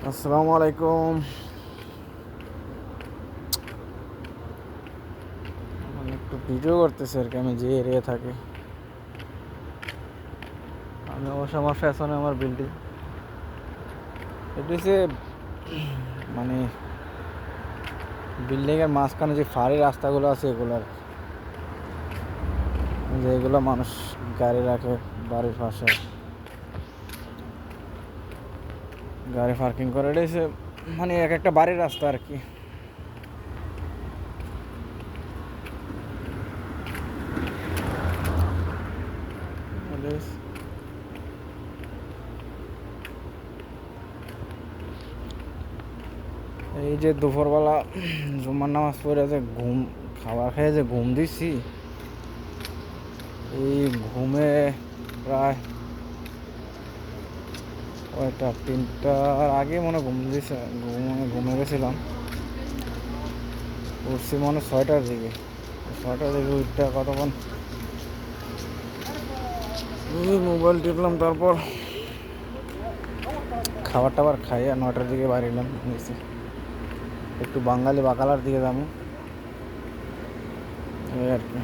আসসালামু আলাইকুম। আমি একটু ভিডিও করতেছি আর কি, আমি যে এরিয়া থাকি। আমি অবশ্য আমার ফ্যাশনে আমার বিল্ডিং এটা হচ্ছে মানে বিল্ডিংয়ের মাঝখানে যে ফাঁড়ি রাস্তাগুলো আছে এগুলার, যে এগুলো মানুষ গাড়ি রাখে বাড়ির পাশে, গাড়ি পার্কিং করে। এটা হচ্ছে মানে এক একটা বাড়ির রাস্তা আর কি। এই যে দুপুরবেলা জুম্মার নামাজ পড়ে যে খাবার খেয়ে যে ঘুম দিছি, এই ঘুমে প্রায় ওইটা 3টার আগে মনে ঘুমে গেছিলাম। উঠছি মনে 6টার দিকে। 6টার দিকে উঠতে কতক্ষণ মোবাইল টিপলাম, তারপর খাবার টাবার খাইয়ে 9টার দিকে বাড়িলাম নিচে। একটু বাঙালি বাকালার দিকে যাবো এই আর কি।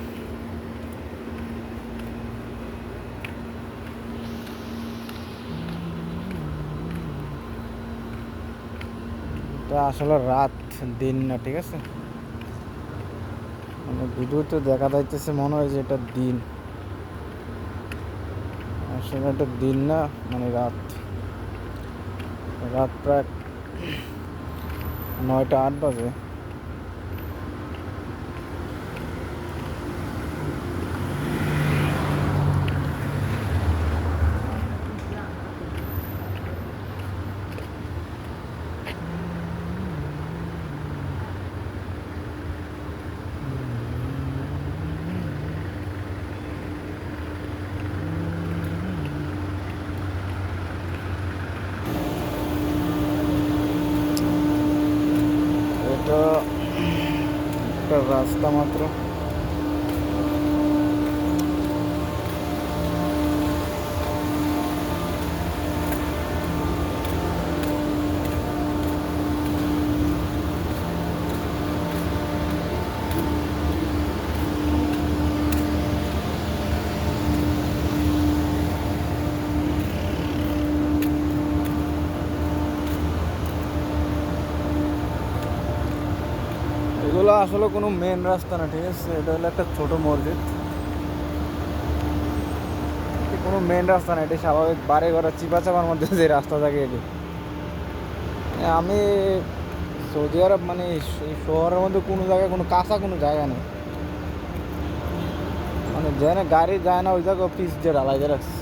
এটা আসলে রাত, দিন না, ঠিক আছে? মানে ভিডিওতে দেখা যাইতেছে মনে হয় যে এটা দিন, আসলে এটা দিন না, মানে রাত। রাত প্রায় 9টা 8 বাজে। এটা একটা রাস্তা মাত্র। এগুলো আসলে কোনো মেন রাস্তা না, ঠিক আছে? এটা হলো একটা ছোট মসজিদ, কোনো মেন রাস্তা না। এটা স্বাভাবিক বাড়ি ঘর চিপা চাপার মধ্যে যে রাস্তা থাকে এটি। আমি সৌদি আরব মানে এই শহরের মধ্যে কোনো জায়গায় কোনো কাঁচা কোনো জায়গা নেই, মানে যেখানে গাড়ি যায় না ওই জায়গায় পিচ দিয়ে ঢালাই দিয়ে রাখছে।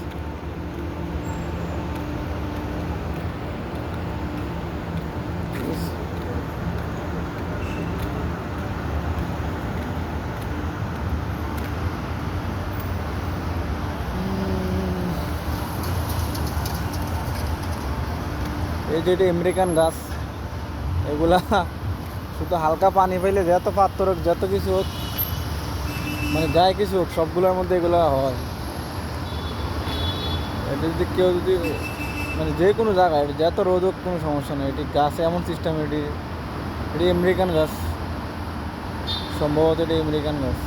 এই যে আমেরিকান গাছ, এগুলা শুধু হালকা পানি পাইলে যত পাথর হোক যত কিছু হোক, মানে যাই কিছু হোক, সবগুলোর মধ্যে এগুলো হয়। এটা যদি কেউ যদি মানে যে কোনো জায়গায় যত রোদ হোক কোনো সমস্যা নেই, এটি গাছে এমন সিস্টেম। এটি এটি আমেরিকান গাছ, সম্ভবত এটি আমেরিকান গাছ।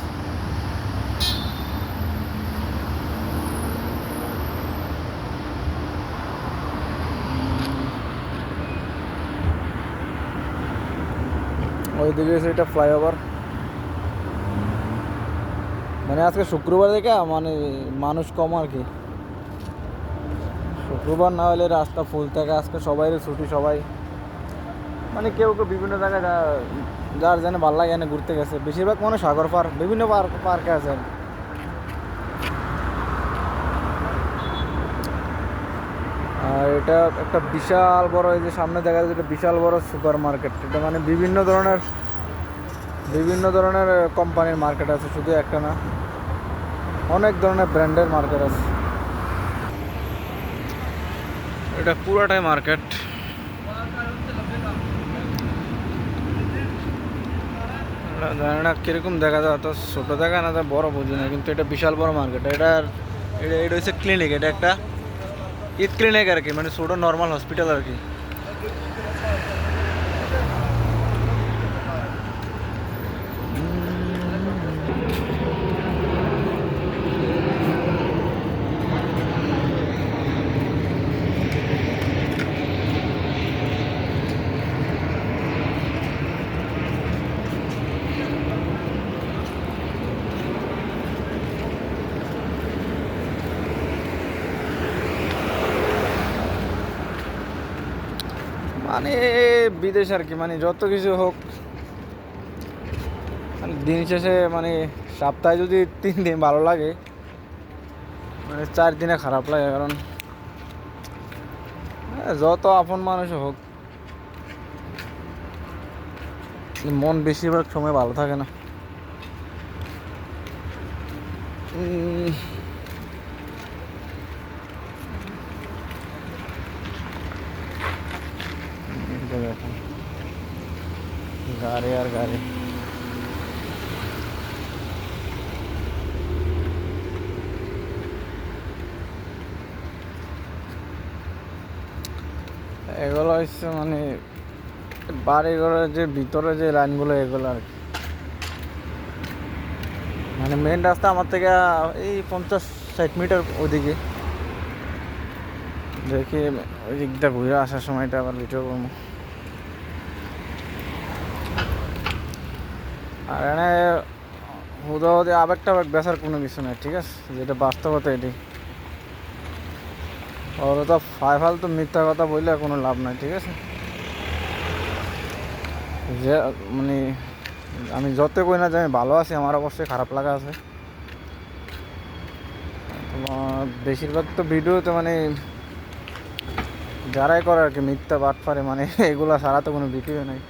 ওইদিকে এটা ফ্লাইওভার। মানে আজকে শুক্রবার দেখে মানে মানুষ কম আর কি। শুক্রবার না হলে রাস্তা ফুল থাকে। আজকে সবাই ছুটি, সবাই মানে কেউ কেউ বিভিন্ন জায়গায় যার যেন ভালো লাগে এনে ঘুরতে গেছে। বেশিরভাগ মানে সাগর পার্ক, বিভিন্ন পার্কে আছে। আর এটা একটা বিশাল বড়, এই যে সামনে দেখা যাচ্ছে এটা বিশাল বড় সুপার মার্কেট। এটা মানে বিভিন্ন ধরনের কোম্পানির মার্কেট আছে, শুধু একটা না, অনেক ধরনের ব্র্যান্ডের মার্কেট আছে। এটা পুরাটাই মার্কেট। জানি না কিরকম দেখা যায়, তো ছোটো দেখা না, বড় বুঝি না, কিন্তু এটা বিশাল বড় মার্কেট। এটা হচ্ছে ক্লিনিক, এটা একটা ঈদ ক্লিনিক আর কি, মানে ছোটো নর্মাল হসপিটাল আর কি। মানে বিদেশ আর কি, মানে যত কিছু হোক, মানে দিন শেষে মানে সপ্তাহে যদি 3 দিন ভালো লাগে, মানে 4 দিনে খারাপ লাগে। কারণ যত আপন মানুষ হোক, মন বেশিরভাগ সময় ভালো থাকে না। দেখেন গাড়ি আর গাড়ি। এগুলো হচ্ছে মানে বাড়ি ঘরের যে ভিতরে যে লাইনগুলো, এগুলো আর কি। মানে মেন রাস্তা আমার থেকে এই 50-60 মিটার ওদিকে। দেখি ওই দিকটা ঘুরে আসার সময়টা আবার ভিডিও করবো। আর এনে হুদাহুদি আবেগ টাবেগ বেচার কোনো কিছু নেই, ঠিক আছে? যেটা বাস্তবতা এটি। ওরা তো ফালতু মিথ্যা কথা বললে কোনো লাভ নাই, ঠিক আছে? যে মানে আমি যত কই না যে আমি ভালো আছি, আমার অবশ্যই খারাপ লাগা আছে। বেশিরভাগ তো ভিডিওতে মানে যারাই করে আর কি মিথ্যা বাটপারে, মানে এগুলা ছাড়া তো কোনো ভিডিও নাই।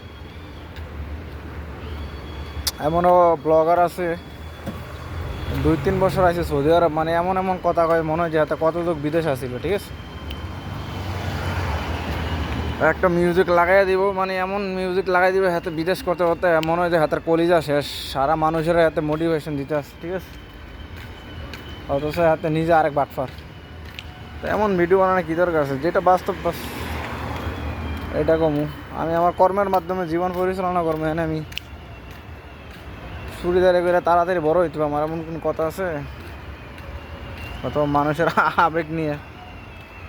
এমনও ব্লগার আছে 2-3 বছর আছে সৌদি আরব, মানে এমন এমন কথা কয় মনে হয় যে হাতে কত লোক বিদেশ আসছিল, ঠিক আছে? একটা মিউজিক লাগাই দিব, মানে এমন মিউজিক লাগাই দিবে হাতে বিদেশ করতে করতে মনে হয় যে হাতের কলিজা শেষ, সারা মানুষের হাতে মোটিভেশন দিতে আসে, ঠিক আছে? অথচ হাতে নিজে আরেক বাটফার। তো এমন ভিডিও বানানো কী দরকার আছে? যেটা বাস্তব বাস এটা কমু। আমি আমার কর্মের মাধ্যমে জীবন পরিচালনা করবো, এনে আমি চুড়িদারে করে তাড়াতাড়ি বড় হইতে হবে, আমার এমন কোনো কথা আছে? অত মানুষের আবেগ নিয়ে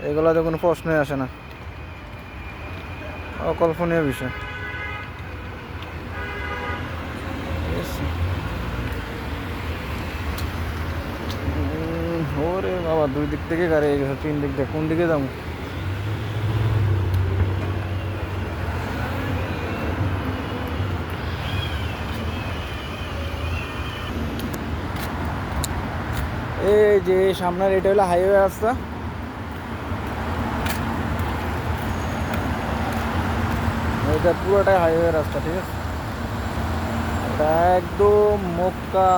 এগুলোতে কোনো প্রশ্নই আসে না, অকল্পনীয় বিষয়। ওরে বাবা, 2 দিক থেকে গাড়ি গেছে, 3 দিক থেকে, কোন দিকে যাবো? এই যে সামনের এটা হলো হাইওয়ে রাস্তা। এটা পুরোটাই হাইওয়ে রাস্তা, ঠিক আছে? এটা একদম মক্কা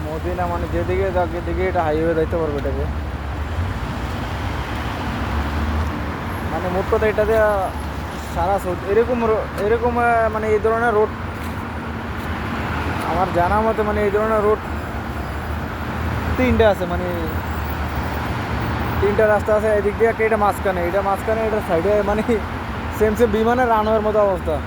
মদিনা, মানে যেদিকে যাক এদিকে এটা হাইওয়ে যাইতে পারবে এটাকে। মানে মোট কথা এটাতে সারা এরকম এরকম মানে এই ধরনের রোড আমার জানা মতে, মানে এই ধরনের রোড 3টে আছে, মানে 3টা রাস্তা আছে। এদিক দিয়ে একটা, এটা মাঝখানে, এটা সাইডে, মানে সেম বিমানের রানওয়ের মতো অবস্থা।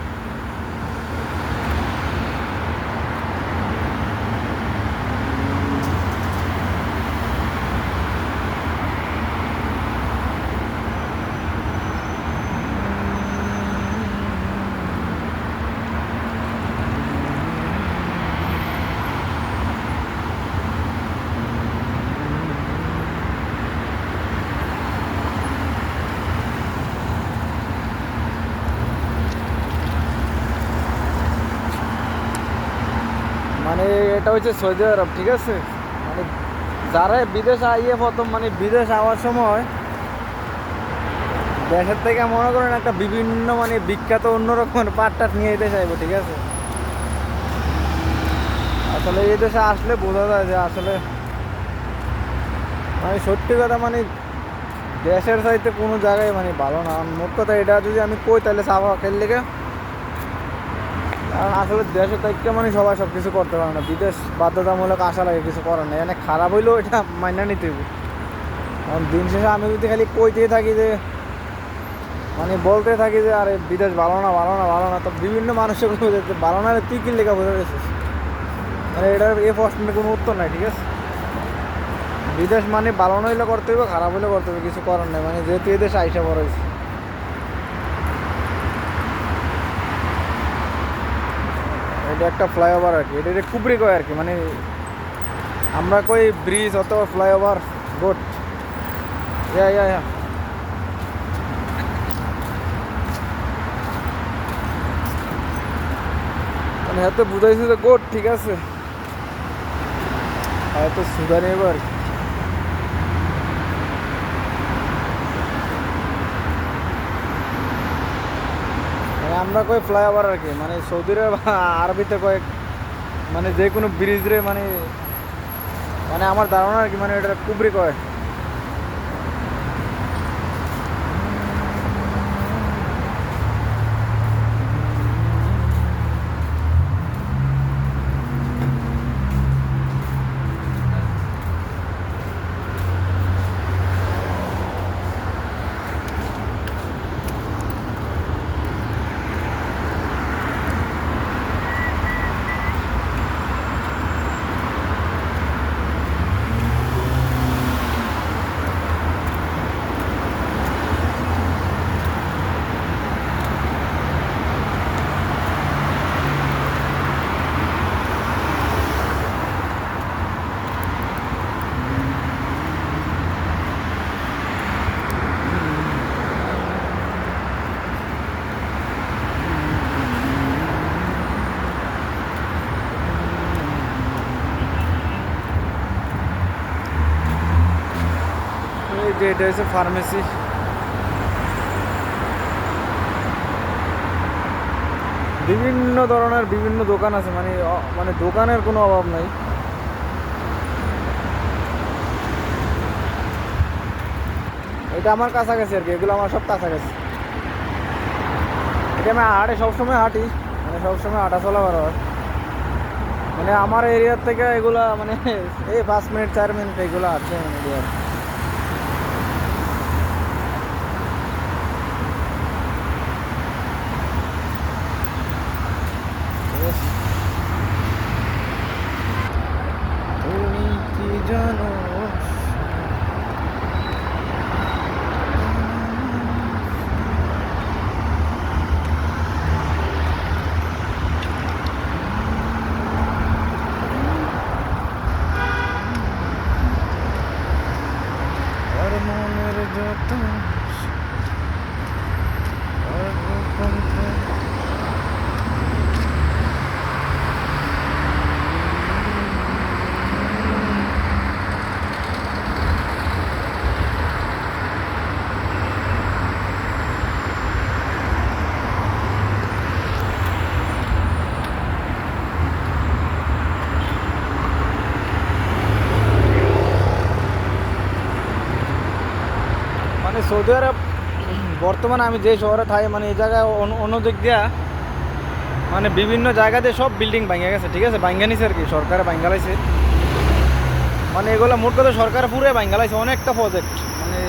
মানে এটা হচ্ছে সৌদি আরব, ঠিক আছে? মানে যারা বিদেশ আইয়ে প্রথম, মানে বিদেশ আওয়ার সময় দেশের থেকে মনে করেন একটা বিভিন্ন মানে বিখ্যাত অন্যরকম পাটটাট নিয়ে যেতে চাইবো, ঠিক আছে? আসলে এই দেশে আসলে বোঝা যায় যে আসলে মানে সত্যি কথা, মানে দেশের চাইতে কোনো জায়গায় মানে ভালো না। মোট কথা এটা যদি আমি কই তাহলে চাপা খেল লেগে। কারণ আসলে দেশে থাকতে মানে সবাই সব কিছু করতে পারে না, বিদেশ বাধ্যতামূলক আসা লাগে, কিছু করার নেই। এনে খারাপ হইলেও এটা মাইনা নিতে হবে। কারণ দিন শেষে আমি যদি খালি কইতেই থাকি যে, মানে বলতে থাকি যে আরে বিদেশ ভালো না ভালো না ভালো না, তো বিভিন্ন মানুষের ভালো না, তুই কি লেখা বোঝা গেছিস? মানে এটার এই প্রশ্নের কোনো উত্তর নাই, ঠিক আছে? বিদেশ মানে ভালো না হইলে করতে হবে, খারাপ হইলে করতে হবে, কিছু করার নেই। মানে যেহেতু এই দেশে আইসা বড় হয়েছে। এটা একটা ফ্লাইওভার আর কি, এটা কুবরি কয় আর কি, মানে আমরা কই ব্রিজ অথবা ফ্লাইওভার, রোড। ইয়া মানে হাতে বুঝাইছে যে গোট ঠিক আছে, হয়তো সুদানি এবার মানে আমরা কই ফ্লাইওভার আর কি, মানে সৌদির আরবিতে কয়েক মানে যে কোনো ব্রিজ রে মানে মানে আমার ধারণা আর কি, মানে এটা কুবরি কয়। এই যে এটা হচ্ছে ফার্মেসি, বিভিন্ন ধরনের বিভিন্ন দোকান আছে, মানে মানে দোকানের কোনো অভাব নাই। এটা আমার কাছাকাছি আর কি, এগুলো আমার সব কাছাকাছি। এটা আমি হাটে সবসময় হাঁটি, মানে সবসময় হাঁটা চলা করা হয়। মানে আমার এরিয়ার থেকে এগুলা মানে এই 5 মিনিট 4 মিনিট এগুলো আছে এরিয়ার। তুমি কি জানো আর মনের যত আর গোপন মানে সৌদি আরব বর্তমানে আমি যে শহরে থাকি, মানে এই জায়গায় অন্য দিক দিয়া মানে বিভিন্ন জায়গাতে সব বিল্ডিং ভাঙে গেছে, ঠিক আছে, ভাঙ্গা নিছে আর কি, সরকারে ভাঙ্গা লাইছে। মানে এগুলো মোট কথা সরকার পুরো ভাঙ্গা লাইছে, অনেকটা প্রজেক্ট। মানে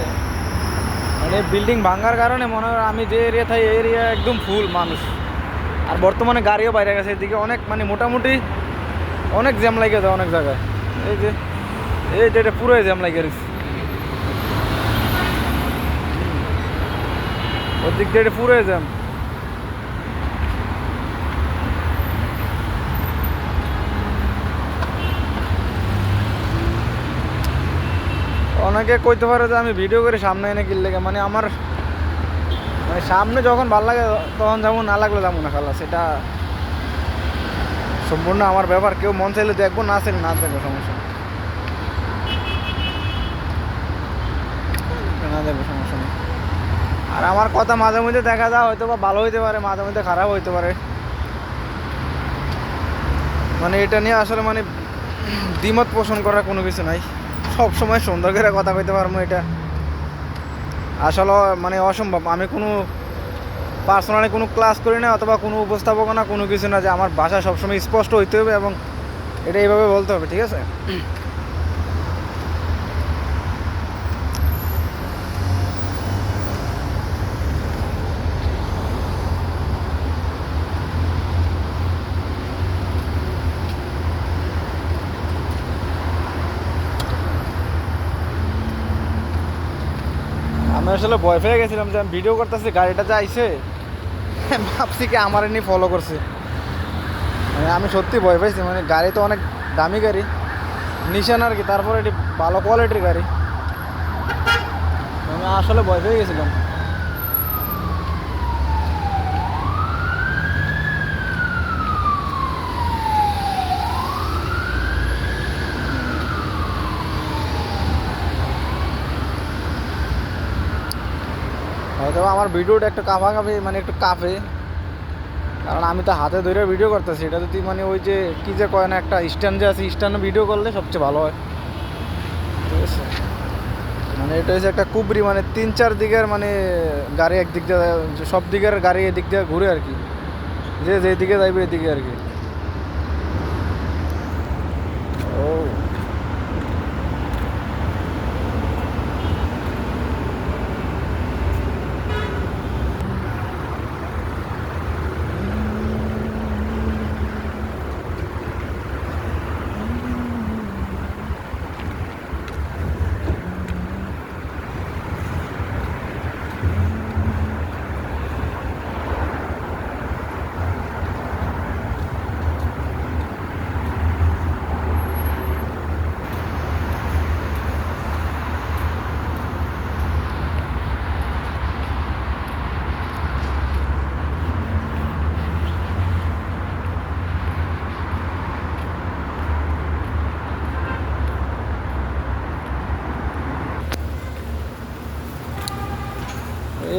মানে বিল্ডিং ভাঙার কারণে মনে হয় আমি যে এরিয়া থাকি এই এরিয়া একদম ফুল মানুষ। আর বর্তমানে গাড়িও বাইরে গেছে এদিকে অনেক, মানে মোটামুটি অনেক জ্যাম লাগে যায় অনেক জায়গায়। এই যে এটা পুরোই জ্যাম লাগে গেছে, ওর দিক দিয়ে এটা পুরোই জ্যাম। অনেকে কইতে পারে যে আমি ভিডিও করে সামনে এনে কিনলে, মানে আমার মানে সামনে যখন ভালো লাগে তখন যাবো, না লাগলে যাবো না, খালা সেটা সম্পূর্ণ আমার ব্যাপার। কেউ মন চাইলে দেখবো, না চাইলে না দেখবো, সমস্যা না দেখবো, সমস্যা নেই। আর আমার কথা মাঝে মধ্যে দেখা যায় হয়তো বা ভালো হইতে পারে, মাঝে মধ্যে খারাপ হইতে পারে। মানে এটা নিয়ে আসলে মানে দ্বিমত পোষণ করার কোনো কিছু নাই। সব সময় সুন্দর করে কথা কইতে পারবো এটা আসলে মানে অসম্ভব। আমি কোনো পার্সোনালি কোনো ক্লাস করি না, অথবা কোনো উপস্থাপনা কোনো কিছু না যে আমার ভাষা সবসময় স্পষ্ট হইতে হবে এবং এটা এইভাবে বলতে হবে, ঠিক আছে। আমি আসলে ভয় পেয়ে গেছিলাম যে আমি ভিডিও করতেছি, গাড়িটা যে আইছে ভাবছি কি আমার নিয়ে ফলো করছে। মানে আমি সত্যি ভয় পাইছি, মানে গাড়ি তো অনেক দামি গাড়ি, নিশান আর কি, তারপরে এটি ভালো কোয়ালিটির গাড়ি। আমি আসলে ভয় পেয়ে গেছিলাম। হয়তো আমার ভিডিওটা একটু কাঁপি মানে একটু কাঁপে, কারণ আমি তো হাতে ধরে ভিডিও করতেছি। এটা যদি মানে ওই যে কী যে কয় না, একটা স্ট্যান্ড যে আছে, স্ট্যান্ডে ভিডিও করলে সবচেয়ে ভালো হয়, ঠিক আছে। মানে এটা হচ্ছে একটা কুবরি, মানে 3-4 দিকের মানে গাড়ি একদিক দিয়ে, সব দিকের গাড়ি এদিক দিয়ে ঘুরে আর কি, যে যেদিকে যাইবে এদিকে আর কি। ও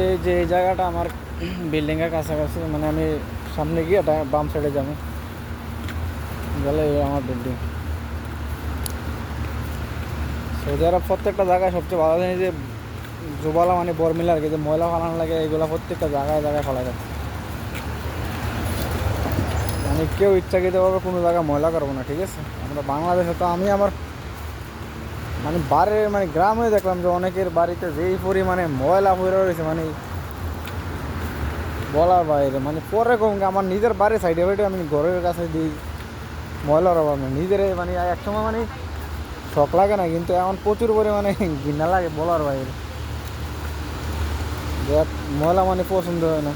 এই যে এই জায়গাটা আমার বিল্ডিংয়ের কাছাকাছি, মানে আমি সামনে গিয়ে বাম সাইডে যাবো, গেলে আমার বিল্ডিং। সৌদি আরব প্রত্যেকটা জায়গায় সবচেয়ে ভালো জিনিস যে জোবালা মানে বর্মিলা আর কি, যে ময়লা ফালানো লাগে এগুলো প্রত্যেকটা জায়গায় জায়গায় ফেলা যাচ্ছে। মানে কেউ ইচ্ছাকৃতভাবে কোনো জায়গায় ময়লা করবো না, ঠিক আছে। আমরা বাংলাদেশে তো আমি আমার মানে মানে গ্রামে দেখলাম যে অনেকের বাড়িতে যেই পরিমাণে ময়লা পড়ে রয়েছে, মানে বলার বাইরে। মানে পরে কম, আমার নিজের বাড়ির সাইডে বাড়িতে আমি ঘরের কাছে দিই ময়লার অভাব না, নিজের মানে একসময় মানে শখ লাগে না, কিন্তু এখন প্রচুর পরিমাণে ঘৃণা লাগে বলার বাইরে। ময়লা মানে পছন্দ হয় না।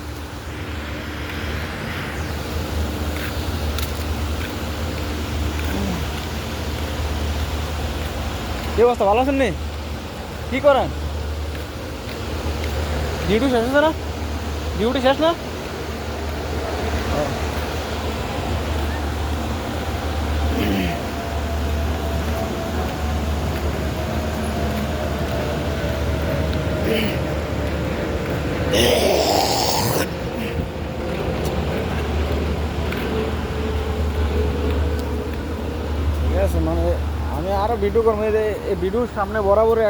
কি অবস্থা, ভালো আছেন নি? কি করেন? ডিউটি শেষ হচ্ছে না? ডিউটি শেষ না? ঠিক আছে, মানে আমি আরও ভিডিও করবো। এই ভিডিওর সামনে বরাবরই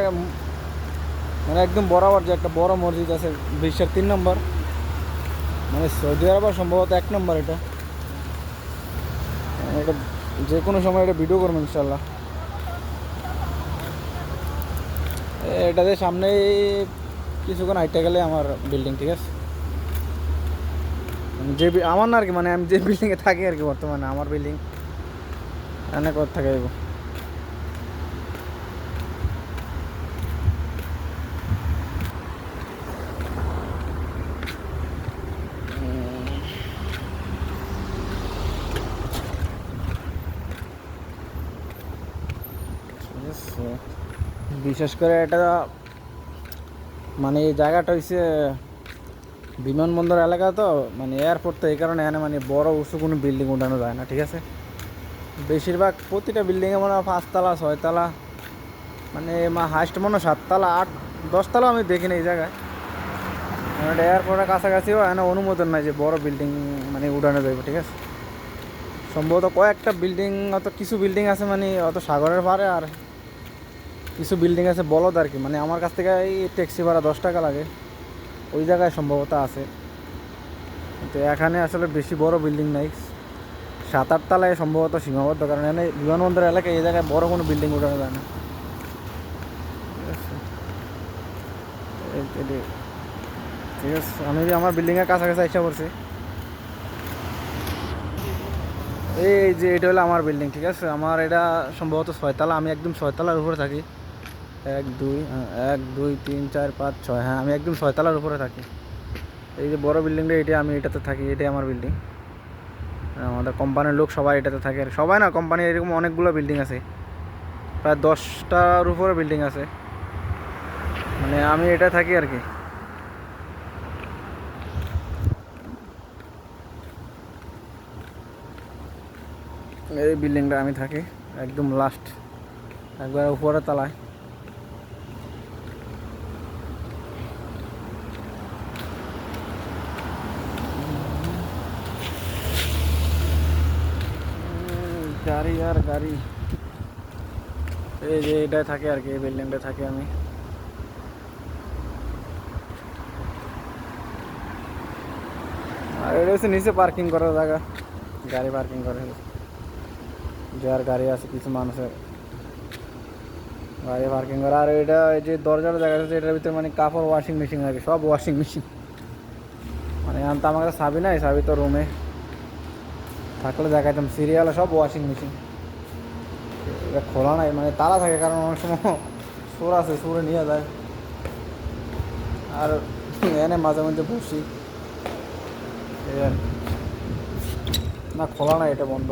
মানে একদম বরাবর যে একটা বড় মসজিদ আছে, বিশ্বের 3 নম্বর, মানে সৌদি আরবের সম্ভবত 1 নম্বর এটা। এটা যে কোনো সময় এটা ভিডিও করবো ইনশাল্লাহ। এটাতে সামনে কিছুক্ষণ হাইটে গেলে আমার বিল্ডিং, ঠিক আছে। যে আমার না আর কি, মানে আমি যে বিল্ডিংয়ে থাকি আর কি, বর্তমানে আমার বিল্ডিং এনে কত থাকে। বিশেষ করে এটা মানে এই জায়গাটা হচ্ছে বিমানবন্দর এলাকা, তো মানে এয়ারপোর্ট, তো এই কারণে এখানে মানে বড় উঁচু কোনো বিল্ডিং উঠানো যায় না, ঠিক আছে। বেশিরভাগ প্রতিটা বিল্ডিংয়ে মনে হয় 5 তলা 6 তলা, মানে হাইস্ট মনে হয় 7 তলা 8-10 তলা আমি দেখিনি এই জায়গায়। এটা এয়ারপোর্টের কাছাকাছিও এখানে অনুমোদন নাই যে বড় বিল্ডিং মানে উঠানো যাবে, ঠিক আছে। সম্ভবত কয়েকটা বিল্ডিং, অত কিছু বিল্ডিং আছে মানে অত সাগরের পারে, আর কিছু বিল্ডিং আছে বলদ আর কি, মানে আমার কাছ থেকে এই ট্যাক্সি ভাড়া 10 টাকা লাগে, ওই জায়গায় সম্ভবত আছে। কিন্তু এখানে আসলে বেশি বড় বিল্ডিং নাই, 7-8 তলায় সম্ভবত সীমাবদ্ধ, কারণ এখানে বিমানবন্দর এলাকায় এই জায়গায় বড় কোনো বিল্ডিং উঠানো যায় না, ঠিক আছে। আমি আমার বিল্ডিংয়ের কাছাকাছি এসে পড়ছি। এই যে এটা হলো আমার বিল্ডিং, ঠিক আছে। আমার এটা সম্ভবত 6 তলা, আমি একদম 6 তলার উপরে থাকি। 1 2 1 2 3 4 5 6, হ্যাঁ আমি একদম 6 তলার উপরে থাকি। এই যে বড় বিল্ডিংটা, এটা আমি এটাতে থাকি, এটাই আমার বিল্ডিং। আমাদের কোম্পানির লোক সবাই এটাতে থাকে, আর সবাই না, কোম্পানির এরকম অনেকগুলো বিল্ডিং আছে, প্রায় 10টার উপরে বিল্ডিং আছে, মানে আমি এটা থাকি আর কি। এই বিল্ডিংটা আমি থাকি একদম লাস্ট, একবার উপরে তলায়। গাড়ি আর গাড়ি। এই যে এটাই থাকে আর কি, এই বিল্ডিংটা থাকি আমি। আর এটা হচ্ছে নিচে পার্কিং করার জায়গা, গাড়ি পার্কিং করে যার গাড়ি আছে, কিছু মানুষের গাড়ি পার্কিং করে। আর এটা এই যে দরজাটা দেখা যাচ্ছে, এটার ভিতরে মানে কাপড় ওয়াশিং মেশিন আর কি, সব ওয়াশিং মেশিন। মানে তো আমার কাছে চাবি নাই, চাবি তো রুমে থাকলে দেখাইতাম, সিরিয়ালে সব ওয়াশিং মেশিন। এটা খোলা নাই, মানে তালা থাকে, কারণ অনেক সময় চোর আছে, চোরে নিয়ে যায়। আর এনে মাঝে মধ্যে বসি, এই আর কি। না খোলা নাই, এটা বন্ধ।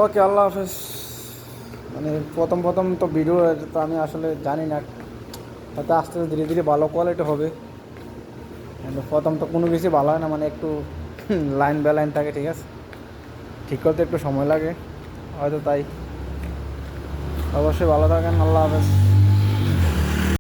ওকে, আল্লাহ হাফেজ। মানে প্রথম প্রথম তো ভিডিও তো আমি আসলে জানি না, হয়তো আস্তে আস্তে ধীরে ধীরে ভালো কোয়ালিটি হবে। কিন্তু প্রথম তো কোনো কিছু ভালো হয় না, মানে একটু লাইন বাই লাইন থাকে, ঠিক আছে, ঠিক করতে একটু সময় লাগে হয়তো, তাই। অবশ্যই ভালো থাকেন, আল্লাহ হাফেজ।